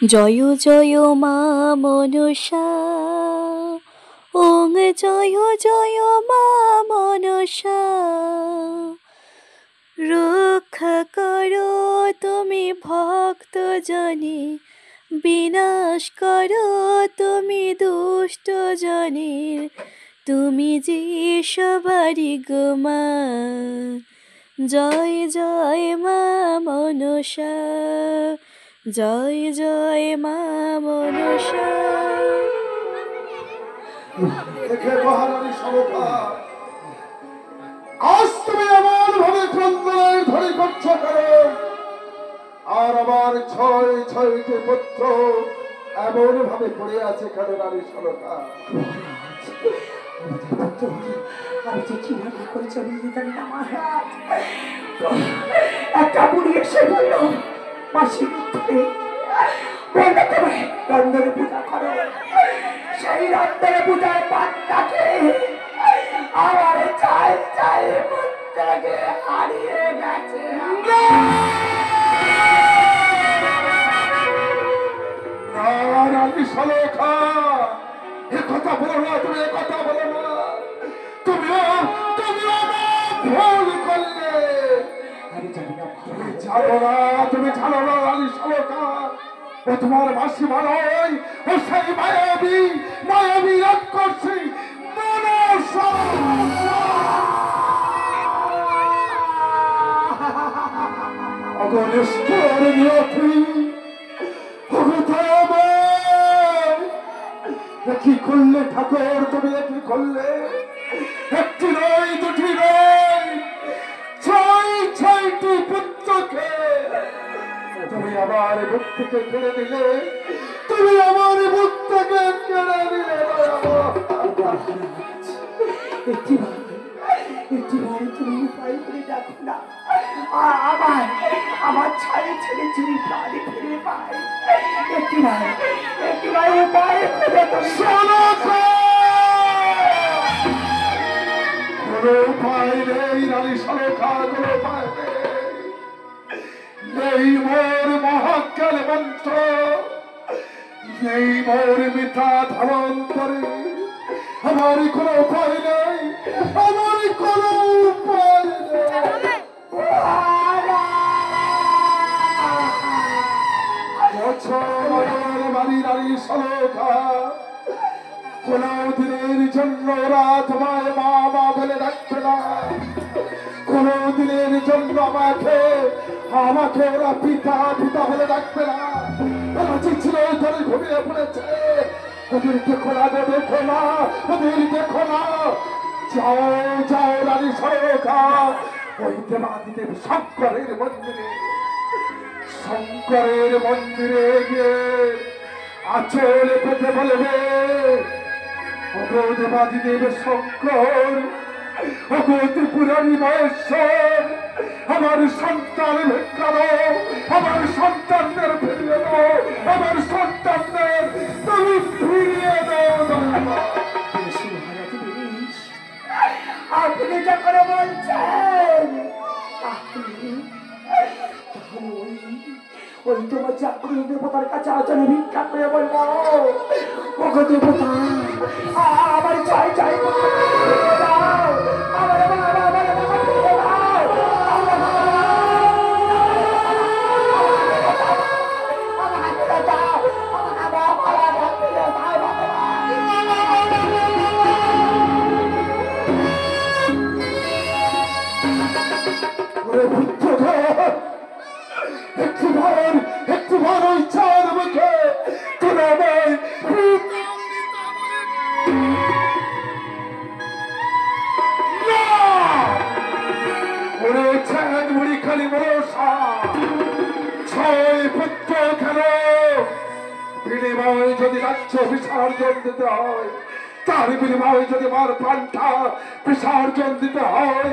জয় জয় মা মনসা, ওং জয় জয় মা মনসা। রক্ষা করো তুমি ভক্ত জনে, বিনাশ করো তুমি দুষ্ট জনের, তুমি যে সবারই গো মা। জয় জয় মা মনসা, জয় জয় মা মনসা। আজ তুমি এমন ভাবে ক্রন্দনের ধরে করছো কেন? আর আমার ছয় ছয়টি পুত্র এমন ভাবে পড়ে আছে কেন নারী সরকা? আমি যে কিভাবে করে চলে যেতাম না মহারাজ। একটা বুড়ি এসে বলল, মাসি মিথ্যে বললে তুমি রন্ধনে পূজা করো। সেই রন্ধনে পূজায় পাত্তাকে আমার চাই চাই পুত্রকে হারিয়ে গেছে। নারী সরকা, এ কথা বলো না, তুমি এ কথা বলো না। তুমিও ভুল করলে। আমি জানি না, তুমি জানো না নারী সরকা, ও তোমার মাসিমা নয়, ও সেই মায়াবী রাক্ষসী মনসা। অগনিষ্ঠর নিয়তি কি করলে ঠাকুর, তুমি কি করলে? একটি নয়, দুটি নয়, ছয় ছয়টি পুত্রকে তুমি আমার বুক থেকে কেড়ে দিলে। তুমি আমার বুক থেকে কেড়ে দিলে। একটিবার তুমি উপায় করে দেখো না, আমার ছাড়ে ছেড়ে চুরি প্রাণী ফিরে পাই। একটিবার উপায় করে তুমি শোনো, কোনো উপায় নেই নারী সরকা, কোনো উপায় নেই। মোর মহাজ্ঞান মন্ত্র, নেই মোর মিথ্যা ধারণ করে। আমার কোনো উপায় নেই, আমার কোনো উপায় নেই। বাড়ি নারী সরকা, কোন দিনের জন্য ওরা তোমায় মা মা বলে ডাকবে না। কোন দিনের জন্য আমাকে ওরা পিতা বলে ডাকবে না। ওরা যে ছিল ধরে ঘুমিয়ে পড়েছে, ওদেরকে খোলা দেবে, খোলা, ওদের দেখো না। যাও যাও নারী সরকা, ওই দেবাদিদেব শঙ্করের মন্দিরে গিয়ে আচল পেতে বলবে, ওগো দেবাদিদেব শঙ্কর, ওগো ত্রিপুরারি মহেশ্বর, আমার সন্তান ভিক্ষা দাও, আমার সন্তানদের ফিরিয়ে দাও, আমার সন্তানদের তুমি ফিরিয়ে দাও। আপনি যা করে বলছেন, ওই তোমার চাকরি দেবতার কাছে আচলে ভিক্ষা করে বলবো, ওগো দেবতা আমার চাই চাই দাও, আমার একটু ভালো ইচ্ছার মুখে খালি মনসা, ছয় পুত্র কেন বিনিময় যদি রাজ্য বিসর্জন দিতে হয়, তার বিনিময় যদি মার পান্থা বিসর্জন দিতে হয়,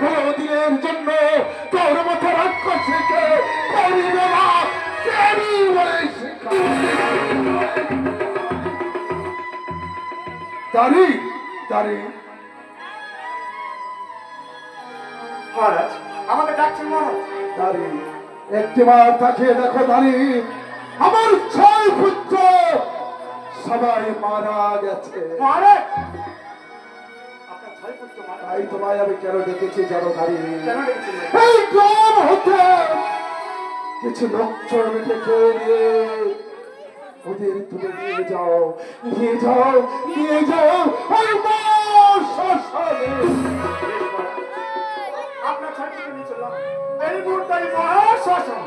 কোনদিনের জন্য তোর মতো রাক্ষসীকে করিবে না। দাঁড়ি দাঁড়ি মহারাজ, আমাকে ডাকছেন মহারাজ। দাঁড়ি একটিবার তাকিয়ে দেখো দাঁড়ি, আমার ইচ্ছা সবাই মারা গেছে। আরে আপনার ছাইপুত্র মারা তাই তোমায় আমি কেন ডেকেছি জানো ধারি? কেন ডেকেছিলেন? এই গ্রাম হতে কিছু লোক চড়বে ডেকে নিয়ে ওদের তুলে নিয়ে যাও, নিয়ে যাও, নিয়ে যাও ওই শ্মশানে। আপনার ছাইপুত্র নিয়ে চললাম এই মুহূর্তে মহাশ্মশান।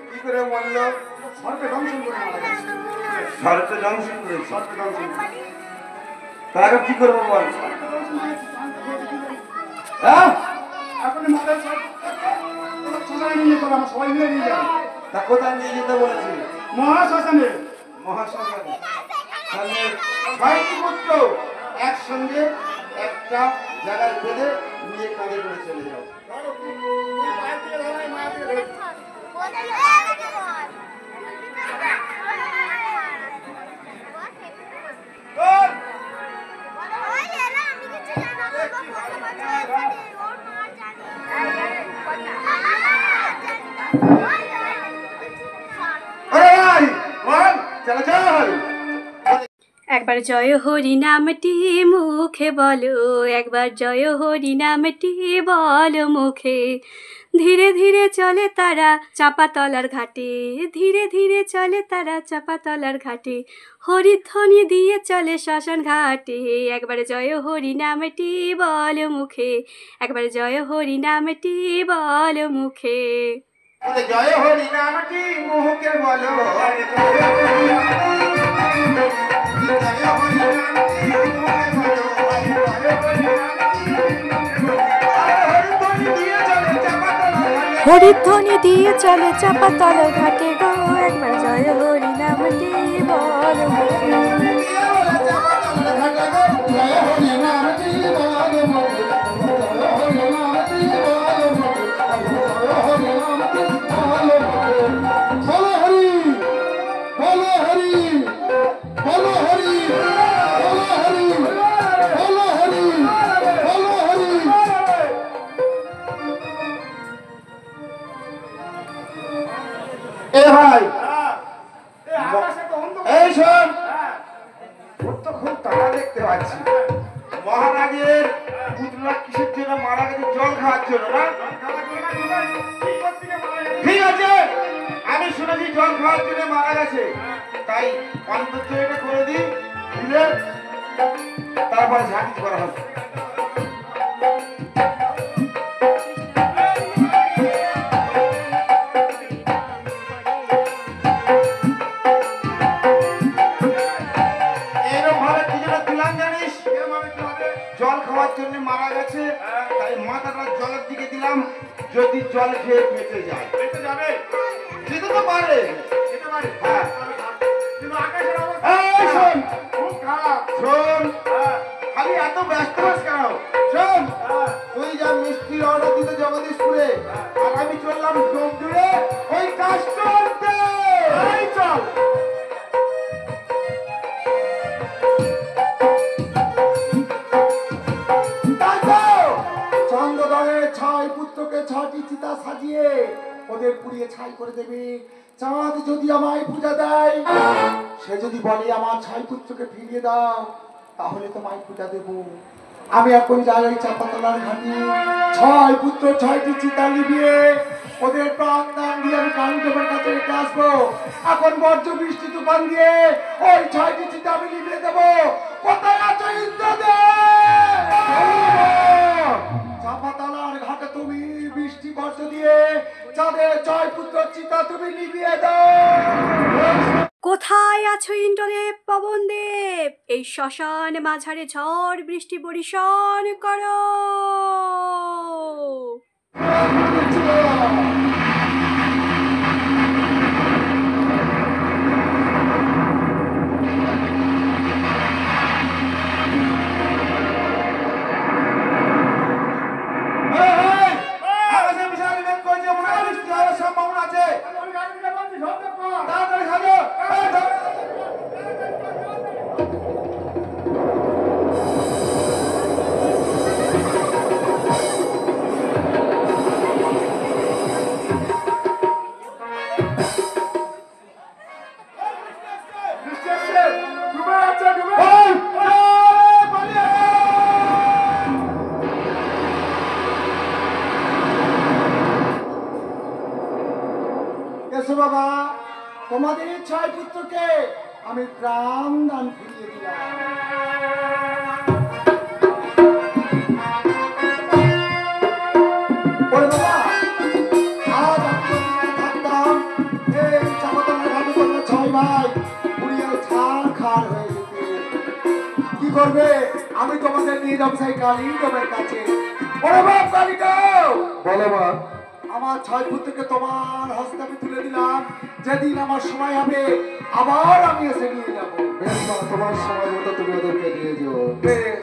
কি করে মরলো? সর্বে দংশন করে মারা গেছে। সর্পে দংশন করেছে। তাকে কি করবো বল? হ্যাঁ, এখন মাথায় শ্মশানে নিয়ে চলো, আমরা সবাই মিলে নিয়ে যাবো তা কোথায় নিয়ে যেতে বলেছি? মহাশ্মশানে। মহাশ্মশানে। তাহলে ছয়টি পুত্র একসঙ্গে একটা জায়গায় বেঁধে নিয়ে কাঁধে করে চলে যাও। আরে ভাই, বল, চলো চল। একবার জয় হরি নামটি মুখে বলো, একবার জয় হরি নামটি বলো মুখে। ধীরে ধীরে চলে তারা চাপাতলার ঘাটে, ধীরে ধীরে চলে তারা চাপাতলার ঘাটে, হরিধ্বনি দিয়ে চলে শ্মশান ঘাটে। একবার জয় হরি নামটি বলো মুখে, একবার জয় হরি নামটি বলো মুখে। বলে, জয় হরি নামটি মুখে বলো, জয় হরি নামটি মুখে বলো, হরিধ্বনি দিয়ে চলে চাপাতলার ঘাটে গো, একবার জয় হরি নামটি বলো মুখে। এ ভাই, আকাশে তো অন্ধকার। এই শোন, ওর তো খুব টাকা দেখতে পাচ্ছি। মহারাজের পুত্ররা কিসের জন্য মারা গেছে? জল খাওয়ার জন্য না? ঠিক আছে, আমি শুনেছি জল খাওয়ার জন্য মারা গেছে, তাই অন্তর্জয়টা করে দিই, দিলে তারপর ঝাঁকি করা হবে। এরকম ভাবে কি যেন দিলাম জানিস? জল খাওয়ার জন্য মারা গেছে, তাই মাথাটা জলের দিকে দিলাম, যদি জল খেয়ে বেঁচে যায়। যেতে তো পারে। হ্যাঁ। এই শোন, শোন, খালি এত ব্যস্ত আছিস কেন? শোন, তুই যা মিষ্টি অর্ডার দিতে জগদীশপুরে, আর আমি চললাম ডোমজুড়ে ওই কাজটা আনতে। এই চল। চন্দ্রদয়ের ছয় পুত্রকে ছয়টি চিতা সাজিয়ে ওদের পুড়িয়ে ছাই করে দেবে। চাঁদ যদি আমায় পূজা দেয়, সে যদি বলে আমার ছয় পুত্রকে ফিরিয়ে দাও, তাহলে তোমায় পূজা দেব। আমি এখন যাই ওই চাপাতলার ঘাটে, ছয় পুত্র ছয়টি চিতা নিবিয়ে ওদের প্রাণ দান দিয়ে আমি কালিদেবের কাছে রেখে আসবো। এখন বর্জ্য বৃষ্টি তুফান দিয়ে ওই ছয়টি চিতা আমি নিভিয়ে দেবো। কোথায় আছো ইন্দ্রদেব? চাপাতলার ঘাটে তুমি বৃষ্টি বর্ষ দিয়ে চাঁদের ছয় পুত্র চিতা তুমি নিভিয়ে দাও। কোথায় আছো ইন্দ্রদেব পবনদেব? এই শ্মশান মাঝারে ঝড় বৃষ্টি বর্ষণ করো। আকাশে বিশাল মেঘ করেছে, মনে হয় বৃষ্টি হওয়ার সম্ভাবনা আছে। তাড়াতাড়ি সাজো। তোমাদের ছয় পুত্রকে আমি প্রাণ দান ফিরিয়ে দিলাম। ওরে বাবা, আজ আমি যদি থাকতাম, এই চাপাতলার ঘাটে তোমরা ছয় ভাই পুড়িয়ে ছাড় খাড় হয়ে যেতে। কি করবে? আমি তোমাদের নিয়ে যাবো সেই কালিন্দের কাছে। ওরে বাপ কালিন্দ, বলো মা। আমার ছয় পুত্রকে তোমার হস্তে আমি তুলে দিলাম। যেদিন আমার সময় হবে আবার আমি এসে নিয়ে যাবো। বেশ মা, তোমার সময় মতো তুমি ওদেরকে নিয়ে যাও। বেশ।